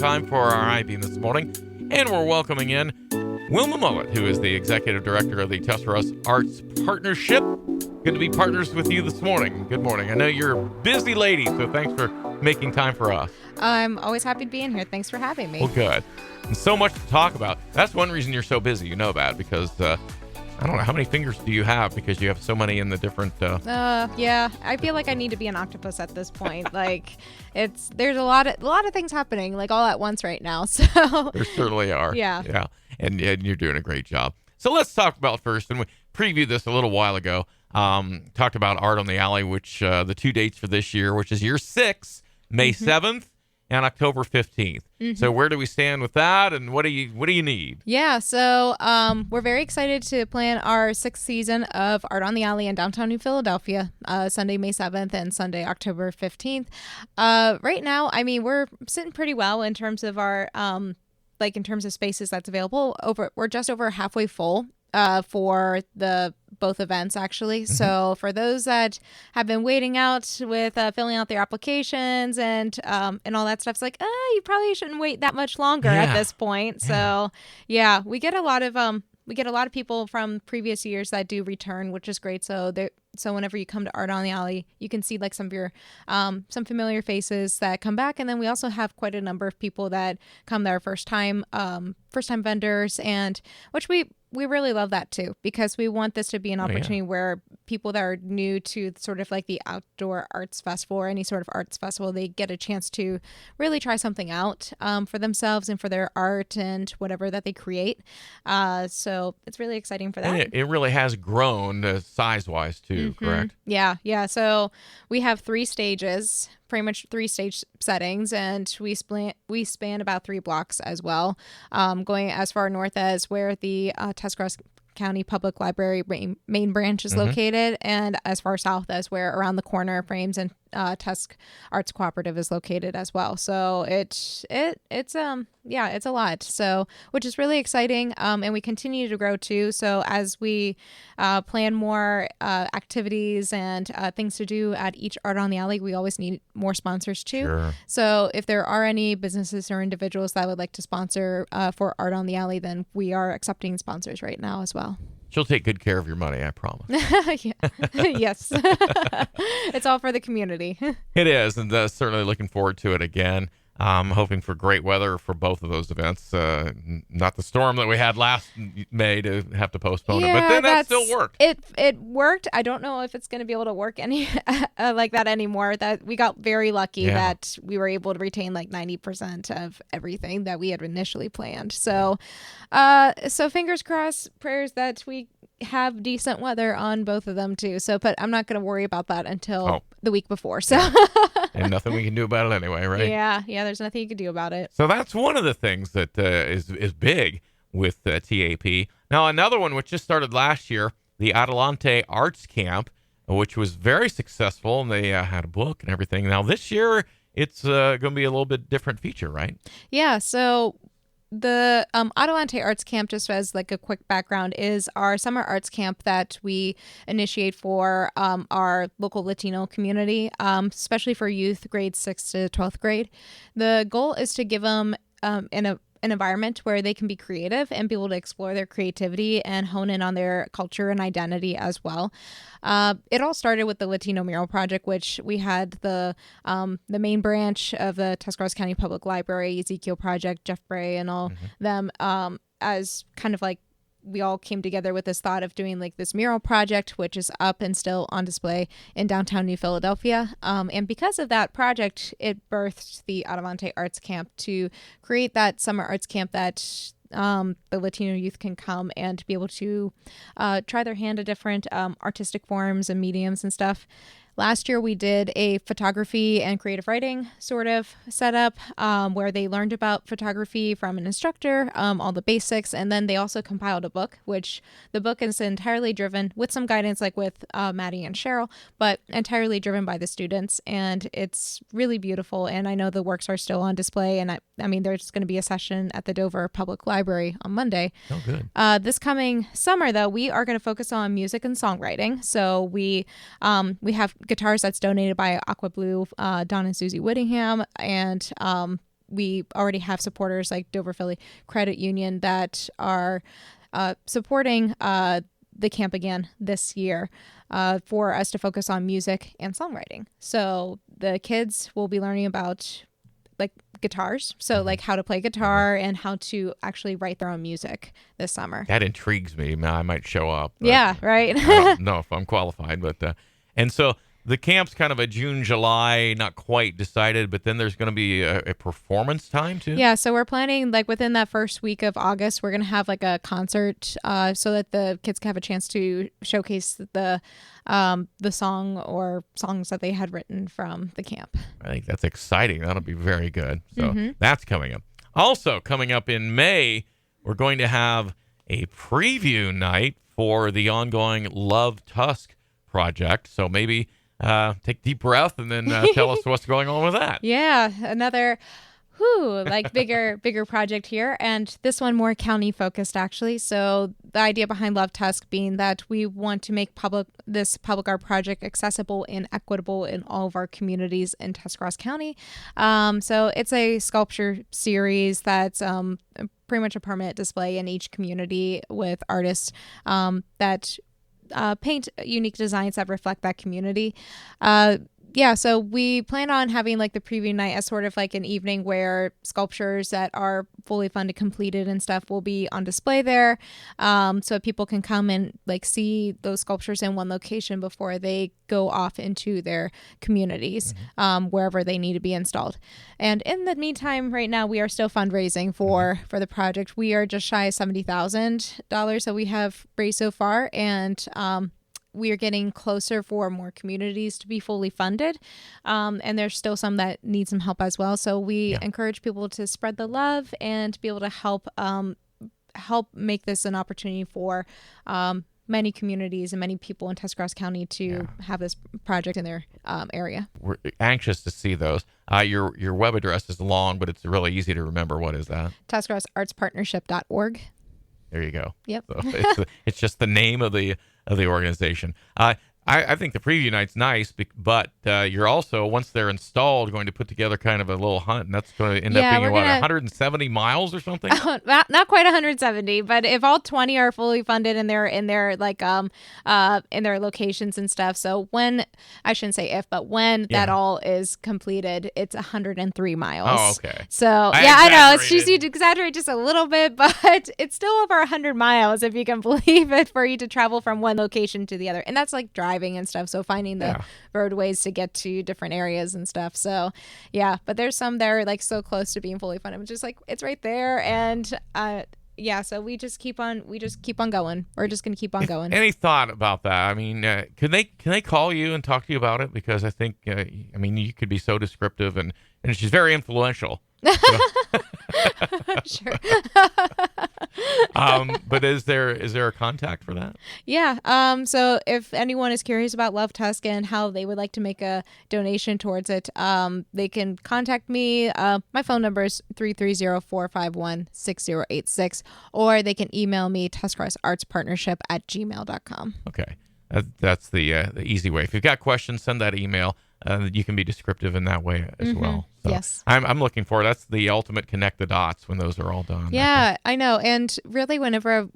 time for our I-Beam this morning, and we're welcoming in Wilma Mullet, who is the Executive Director of the Tuscarawas Arts Partnership. Good to be partners with you this morning. Good morning. I know you're a busy lady, so thanks for making time for us. I'm always happy to be in here. Thanks for having me. Well, good. And so much to talk about. That's one reason you're so busy. You know that because I don't know, how many fingers do you have because you have so many in the different... Yeah, I feel like I need to be an octopus at this point. Like, there's a lot of things happening, like, all at once right now, so... There certainly are. Yeah. Yeah, and you're doing a great job. So let's talk about first, and we previewed this a little while ago, talked about Art on the Alley, which the two dates for this year, which is year 6, May 7th, and October 15th. So where do we stand with that, and what do you need? Yeah, so we're very excited to plan our 6th season of Art on the Alley in downtown New Philadelphia, Sunday, May 7th and Sunday, October 15th. Right now, I mean, we're sitting pretty well in terms of our, in terms of spaces that's available. We're just over halfway full for both events, actually. So for those that have been waiting out with filling out their applications and all that stuff, it's like, you probably shouldn't wait that much longer at this point. So yeah, we get a lot of people from previous years that do return, which is great. So whenever you come to Art on the Alley, you can see like some of your some familiar faces that come back, and then we also have quite a number of people that come there first time vendors, and which we really love that too, because we want this to be an opportunity where people that are new to sort of like the outdoor arts festival or any sort of arts festival, they get a chance to really try something out for themselves and for their art and whatever that they create. So it's really exciting for that. And it really has grown size-wise too, correct? Yeah. So we have 3 stages, pretty much 3 stage settings, and we span about 3 blocks as well, going as far north as where the Tuscarawas County Public Library main branch is located, and as far south as where Around the Corner Frames and Tusk Arts Cooperative is located as well. So it's a lot. So which is really exciting, and we continue to grow too. So as we plan more activities and things to do at each Art on the Alley, we always need more sponsors too. Sure. So if there are any businesses or individuals that would like to sponsor for Art on the Alley, then we are accepting sponsors right now as well. She'll take good care of your money, I promise. Yes. It's all for the community. It is, and certainly looking forward to it again. Hoping for great weather for both of those events. Not the storm that we had last May to have to postpone it, but then that still worked. It worked. I don't know if it's going to be able to work any like that anymore. That we got very lucky that we were able to retain like 90% of everything that we had initially planned. So, so fingers crossed, prayers that we have decent weather on both of them too. So, but I'm not going to worry about that until the week before. So, and nothing we can do about it anyway, right? Yeah. There's nothing you can do about it. So that's one of the things that is big with TAP. Now another one which just started last year, the Adelante Arts Camp, which was very successful, and they had a book and everything. Now this year it's going to be a little bit different feature, right? Yeah. So the Adelante Arts Camp, just as like a quick background, is our summer arts camp that we initiate for our local Latino community, especially for youth grades 6th to 12th grade. The goal is to give them an environment where they can be creative and be able to explore their creativity and hone in on their culture and identity as well. It all started with the Latino Mural Project, which we had the main branch of the Tuscarawas County Public Library, Ezekiel Project, Jeff Bray, and all them as kind of like we all came together with this thought of doing like this mural project, which is up and still on display in downtown New Philadelphia. And because of that project, it birthed the Adelante Arts Camp to create that summer arts camp that the Latino youth can come and be able to try their hand at different artistic forms and mediums and stuff. Last year, we did a photography and creative writing sort of setup where they learned about photography from an instructor, all the basics, and then they also compiled a book, which the book is entirely driven with some guidance like with Maddie and Cheryl, but entirely driven by the students, and it's really beautiful, and I know the works are still on display, and I mean, there's going to be a session at the Dover Public Library on Monday. Oh, good. This coming summer, though, we are going to focus on music and songwriting, so we have guitars that's donated by Aqua Blue, Don and Susie Whittingham, and we already have supporters like Dover Philly Credit Union that are supporting the camp again this year for us to focus on music and songwriting. So the kids will be learning about like guitars, so like how to play guitar and how to actually write their own music this summer. That intrigues me. I might show up. Yeah, right. I don't know if I'm qualified, but and so the camp's kind of a June, July, not quite decided, but then there's going to be a performance time too. Yeah, so we're planning like within that first week of August, we're going to have like a concert so that the kids can have a chance to showcase the song or songs that they had written from the camp. I think that's exciting. That'll be very good. So that's coming up. Also coming up in May, we're going to have a preview night for the ongoing Love Tusk project. So maybe take a deep breath and then tell us what's going on with that. Yeah, another like bigger project here, and this one more county focused actually. So the idea behind Love Tusk being that we want to make this public art project accessible and equitable in all of our communities in Tuscarawas County. So it's a sculpture series that's pretty much a permanent display in each community with artists that paint unique designs that reflect that community. So we plan on having like the preview night as sort of like an evening where sculptures that are fully funded, completed and stuff will be on display there. So people can come and like see those sculptures in one location before they go off into their communities, wherever they need to be installed. And in the meantime, right now, we are still fundraising for the project. We are just shy of $70,000 that we have raised so far. And, we are getting closer for more communities to be fully funded. And there's still some that need some help as well. So we encourage people to spread the love and to be able to help make this an opportunity for many communities and many people in Tuscarawas County to have this project in their area. We're anxious to see those. Your web address is long, but it's really easy to remember. What is that? TuscarawasArtsPartnership.org. There you go. Yep. So it's just the name of the organization. I think the preview night's nice, but you're also, once they're installed, going to put together kind of a little hunt, and that's going to end up being, 170 miles or something? Not quite 170, but if all 20 are fully funded and they're in their like in their locations and stuff. So when, I shouldn't say if, but when that all is completed, it's 103 miles. Oh, okay. So I know it's easy to exaggerate just a little bit, but it's still over 100 miles if you can believe it, for you to travel from one location to the other, and that's like driving and stuff, so finding the roadways to get to different areas and stuff. So but there's some that are like so close to being fully funded, which is like it's right there. And so we just keep on going. We're just gonna keep on going. Any thought about that? I mean, can they call you and talk to you about it? Because I think you could be so descriptive, and she's very influential. Sure. But is there a contact for that? Yeah. So if anyone is curious about Love Tusk and how they would like to make a donation towards it, they can contact me. My phone number is 330-451-6086, or they can email me TuscaraWasArtsPartnership@gmail.com. Okay. That's the easy way. If you've got questions, send that email. You can be descriptive in that way as well. So yes. I'm looking for, that's the ultimate connect the dots when those are all done. Yeah, I know. And really, whenever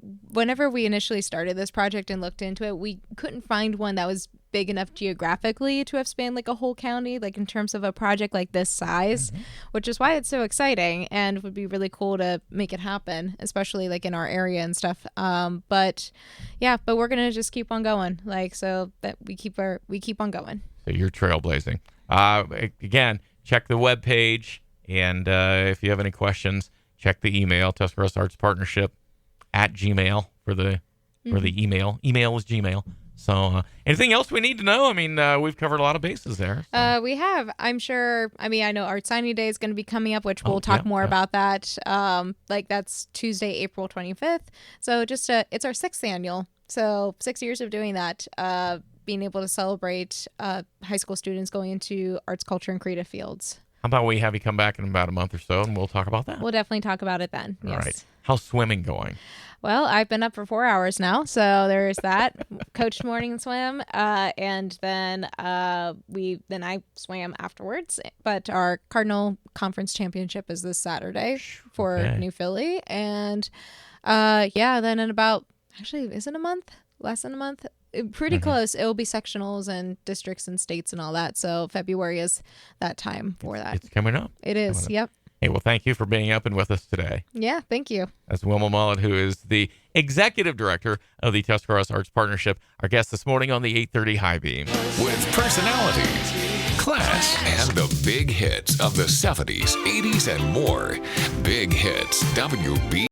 we initially started this project and looked into it, we couldn't find one that was big enough geographically to have spanned like a whole county, like in terms of a project like this size, which is why it's so exciting and would be really cool to make it happen, especially like in our area and stuff. But we're going to just keep on going. Like, so that we keep on going. So you're trailblazing. Again, check the webpage, and if you have any questions, check the email, TuscaraWasArtsPartnership@gmail for the email. Email is Gmail. So anything else we need to know? I mean, we've covered a lot of bases there. So. We have. I'm sure. I mean, I know Art Signing Day is going to be coming up, which we'll talk more about that. Like that's Tuesday, April 25th. So it's our 6th annual. So 6 years of doing that. Being able to celebrate high school students going into arts, culture, and creative fields. How about we have you come back in about a month or so, and we'll talk about that. We'll definitely talk about it then. All Yes. right. How's swimming going? Well, I've been up for 4 hours now, so there's that. Coached morning swim, and then I swam afterwards. But our Cardinal Conference Championship is this Saturday for New Philly, and then in about is it a month? Less than a month? Pretty close. It will be sectionals and districts and states and all that. So February is that time for that. It's coming up. It is. Yep. Hey, well, thank you for being up and with us today. Yeah, thank you. That's Wilma Mullet, who is the executive director of the Tuscarawas Arts Partnership. Our guest this morning on the 8:30 High Beam. With personalities, class, and the big hits of the 70s, 80s, and more. Big Hits, WB.